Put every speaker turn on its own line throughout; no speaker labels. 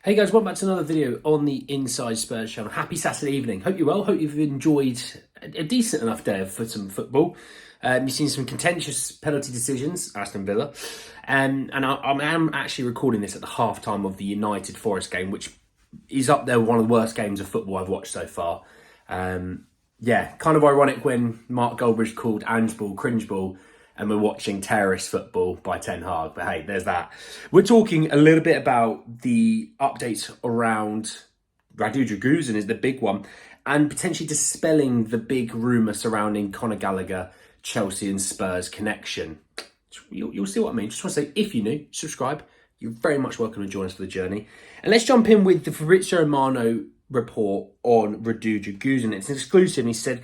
Hey guys, welcome back to another video on the Inside Spurs channel. Happy Saturday evening. Hope you're well. Hope you've enjoyed a decent enough day of some football. You've seen some contentious penalty decisions, Aston Villa. And I'm actually recording this at the half-time of the United Forest game, which is up there one of the worst games of football I've watched so far. Yeah, kind of ironic when Mark Goldbridge called Ange Ball cringe ball and we're watching terrorist football by Ten Hag. But hey, there's that. We're talking a little bit about the updates around Radu Dragusin is the big one, and potentially dispelling the big rumour surrounding Conor Gallagher, Chelsea and Spurs connection. You'll see what I mean. Just want to say, if you're new, subscribe. You're very much welcome to join us for the journey. And let's jump in with the Fabrizio Romano report on Radu Dragusin. It's an exclusive, and he said,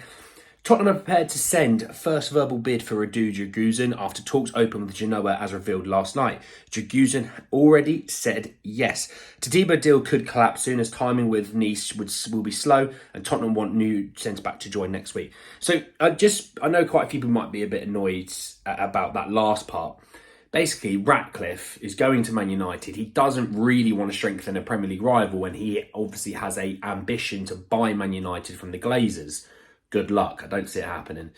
Tottenham are prepared to send a first verbal bid for Radu Dragusin after talks opened with Genoa as revealed last night. Dragusin already said yes. Todibo deal could collapse soon as timing with Nice will be slow and Tottenham want new centre-back to join next week. So I know quite a few people might be a bit annoyed about that last part. Basically, Ratcliffe is going to Man United. He doesn't really want to strengthen a Premier League rival when he obviously has an ambition to buy Man United from the Glazers. Good luck. I don't see it happening.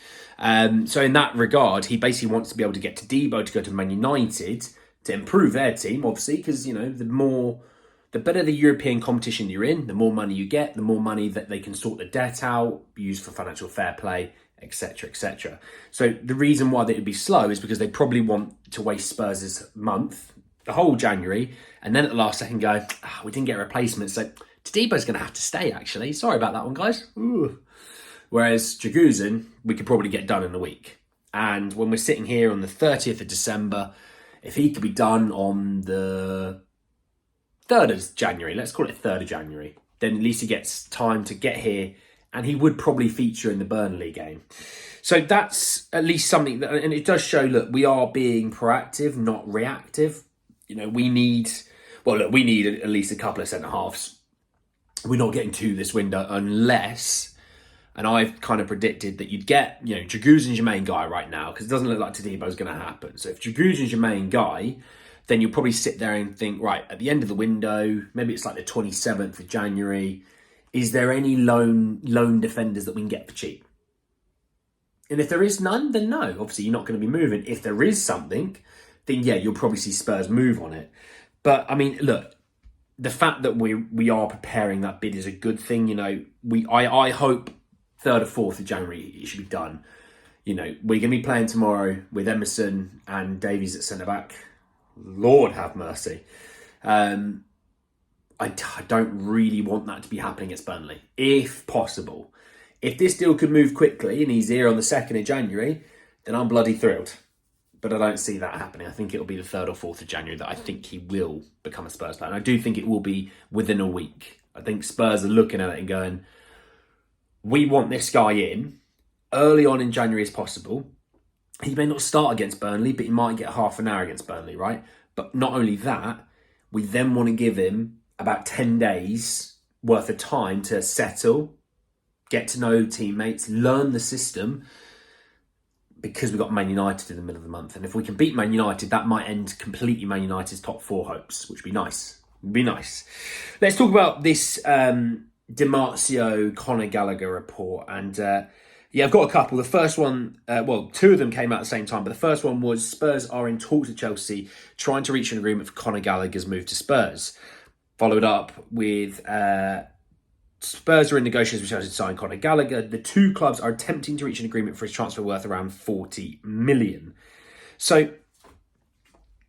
So in that regard, he basically wants to be able to get Todibo to go to Man United to improve their team, obviously, because, you know, the better the European competition you're in, the more money you get, the more money that they can sort the debt out, use for financial fair play, etc., etc. So the reason why they would be slow is because they probably want to waste Spurs' month, the whole January, and then at the last second go, we didn't get a replacement, so Todibo's going to have to stay, actually. Sorry about that one, guys. Ooh. Whereas Dragusin, we could probably get done in a week. And when we're sitting here on the 30th of December, if he could be done on the 3rd of January, let's call it 3rd of January, then at least he gets time to get here and he would probably feature in the Burnley game. So that's at least something that, and it does show, look, we are being proactive, not reactive. You know, we need at least a couple of centre-halves. We're not getting to this window unless... And I've kind of predicted that you'd get, you know, Dragusin's your main guy right now because it doesn't look like Todibo's going to happen. So if Dragusin's your main guy, then you'll probably sit there and think, right, at the end of the window, maybe it's like the 27th of January, is there any loan defenders that we can get for cheap? And if there is none, then no. Obviously, you're not going to be moving. If there is something, then yeah, you'll probably see Spurs move on it. But, I mean, look, the fact that we are preparing that bid is a good thing. You know, I hope... 3rd or 4th of January, it should be done. You know, we're going to be playing tomorrow with Emerson and Davies at centre-back. Lord have mercy. I don't really want that to be happening at Burnley, if possible. If this deal could move quickly and he's here on the 2nd of January, then I'm bloody thrilled. But I don't see that happening. I think it'll be the 3rd or 4th of January that I think he will become a Spurs player. And I do think it will be within a week. I think Spurs are looking at it and going... We want this guy in early on in January as possible. He may not start against Burnley, but he might get half an hour against Burnley, right? But not only that, we then want to give him about 10 days worth of time to settle, get to know teammates, learn the system, because we've got Man United in the middle of the month. And if we can beat Man United, that might end completely Man United's top 4 hopes, which would be nice. Would be nice. Let's talk about this... Conor Gallagher report, and I've got a couple. The first one, 2 of them came out at the same time, but the first one was Spurs are in talks with Chelsea trying to reach an agreement for Conor Gallagher's move to Spurs. Followed up with Spurs are in negotiations with Chelsea to sign Conor Gallagher. The 2 clubs are attempting to reach an agreement for his transfer worth around 40 million. So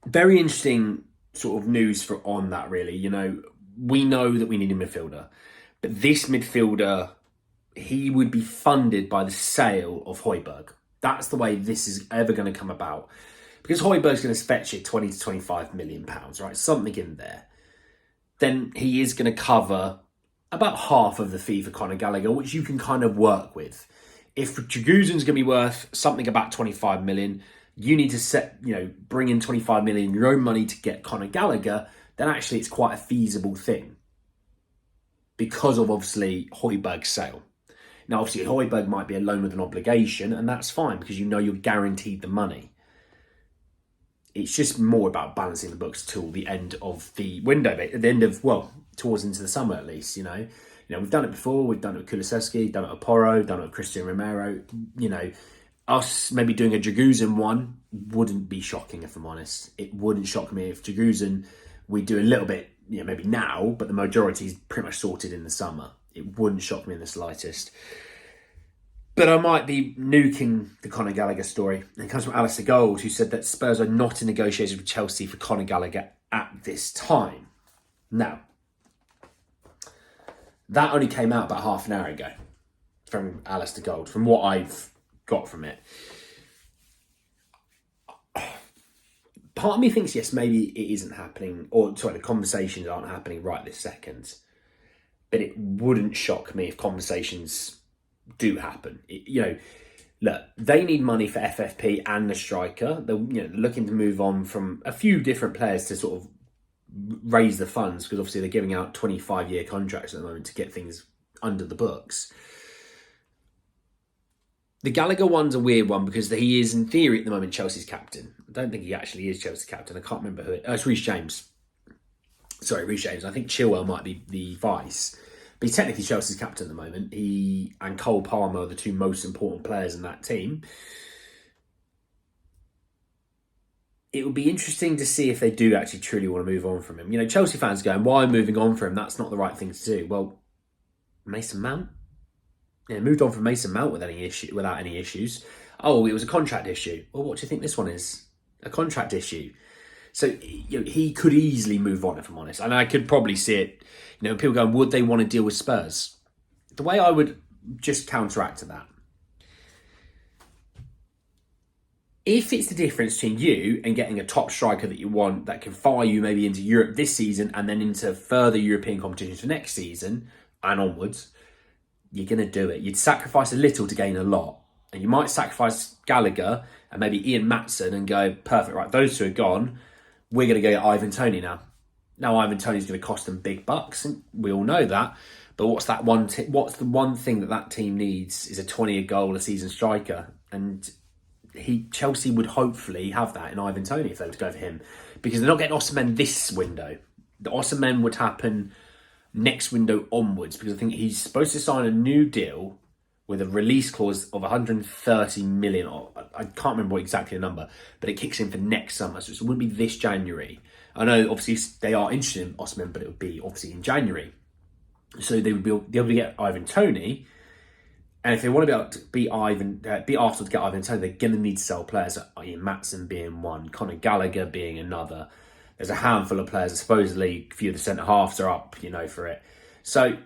very interesting sort of news on that, really. You know, we know that we need a midfielder. But this midfielder, he would be funded by the sale of Højbjerg. That's the way this is ever going to come about. Because Højbjerg's going to fetch it 20 to 25 million pounds, right? Something in there. Then he is going to cover about half of the fee for Conor Gallagher, which you can kind of work with. If Dragusin's going to be worth something about 25 million, you need to bring in 25 million your own money to get Conor Gallagher, then actually it's quite a feasible thing. Because of, obviously, Højbjerg's sale. Now, obviously, Højbjerg might be a loan with an obligation, and that's fine because you know you're guaranteed the money. It's just more about balancing the books till the end of the window. At the end of, towards into the summer at least. We've done it before. We've done it with Kulusevski, done it with Porro, done it with Christian Romero. Us maybe doing a Dragusin one wouldn't be shocking, if I'm honest. It wouldn't shock me if Dragusin, we do a little bit, maybe now, but the majority is pretty much sorted in the summer. It wouldn't shock me in the slightest. But I might be nuking the Conor Gallagher story. It comes from Alistair Gold, who said that Spurs are not in negotiations with Chelsea for Conor Gallagher at this time. Now, that only came out about half an hour ago from Alistair Gold, from what I've got from it. Part of me thinks, yes, maybe it isn't happening, or sorry, the conversations aren't happening right this second. But it wouldn't shock me if conversations do happen. Look, they need money for FFP and the striker. They're looking to move on from a few different players to sort of raise the funds, because obviously they're giving out 25-year contracts at the moment to get things under the books. The Gallagher one's a weird one because he is, in theory, at the moment, Chelsea's captain. I don't think he actually is Chelsea's captain. I can't remember who it is. It's Reece James. Sorry, Reece James. I think Chilwell might be the vice. But he's technically Chelsea's captain at the moment. He and Cole Palmer are the two most important players in that team. It would be interesting to see if they do actually truly want to move on from him. Chelsea fans going, why moving on from him? That's not the right thing to do. Well, Mason Mount? Moved on from Mason Mount without any issues. Oh, it was a contract issue. Well, what do you think this one is? A contract issue. So he could easily move on, if I'm honest. And I could probably see it, people going, would they want to deal with Spurs? The way I would just counteract to that, if it's the difference between you and getting a top striker that you want that can fire you maybe into Europe this season and then into further European competitions for next season and onwards, you're going to do it. You'd sacrifice a little to gain a lot. And you might sacrifice Gallagher and maybe Ian Matson and go, perfect, right, those two are gone. We're going to go get Ivan Toney now. Now Ivan Toney's going to cost them big bucks, and we all know that. But what's the one thing that team needs is a 20-goal a season striker. And Chelsea would hopefully have that in Ivan Toney if they were to go for him. Because they're not getting Osimhen this window. The Osimhen would happen next window onwards, because I think he's supposed to sign a new deal with a release clause of 130 million. I can't remember exactly the number, but it kicks in for next summer. So it wouldn't be this January. I know obviously they are interested in Osimhen, but it would be obviously in January. So they would be able to get Ivan Toney. And if they want to be able to beat Arsenal to get Ivan Toney, they're going to need to sell players. Ian Matson being one, Conor Gallagher being another. There's a handful of players, supposedly a few of the centre-halves are up, for it. So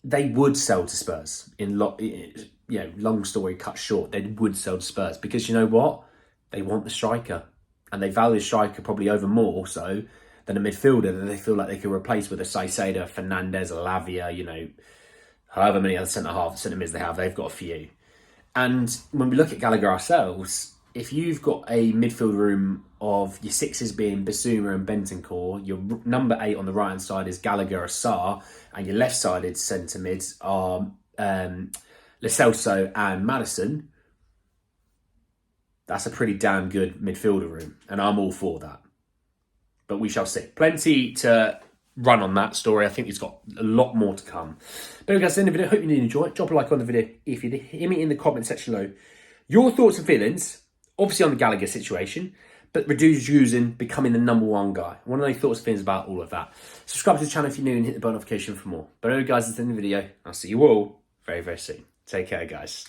they would sell to Spurs. Long story cut short, they would sell to Spurs because you know what? They want the striker. And they value the striker probably over more so than a midfielder that they feel like they can replace with a Caicedo, Fernandes, Lavia, however many other centre-mids they have, they've got a few. And when we look at Gallagher ourselves, if you've got a midfield room of your sixes being Basuma and Bentancur, your number 8 on the right-hand side is Gallagher or Sarr, and your left-sided centre-mids are Lo Celso and Maddison, that's a pretty damn good midfielder room, and I'm all for that. But we shall see. Plenty to run on that story. I think it's got a lot more to come. But anyway, guys, that's the end of the video. Hope you did enjoy it. Drop a like on the video if you did. Hit me in the comment section below your thoughts and feelings, obviously on the Gallagher situation, but Radu Dragusin becoming the number 1 guy. I want to know your thoughts and feelings about all of that. Subscribe to the channel if you're new and hit the bell notification for more. But anyway, guys, that's the end of the video. I'll see you all very, very soon. Take care, guys.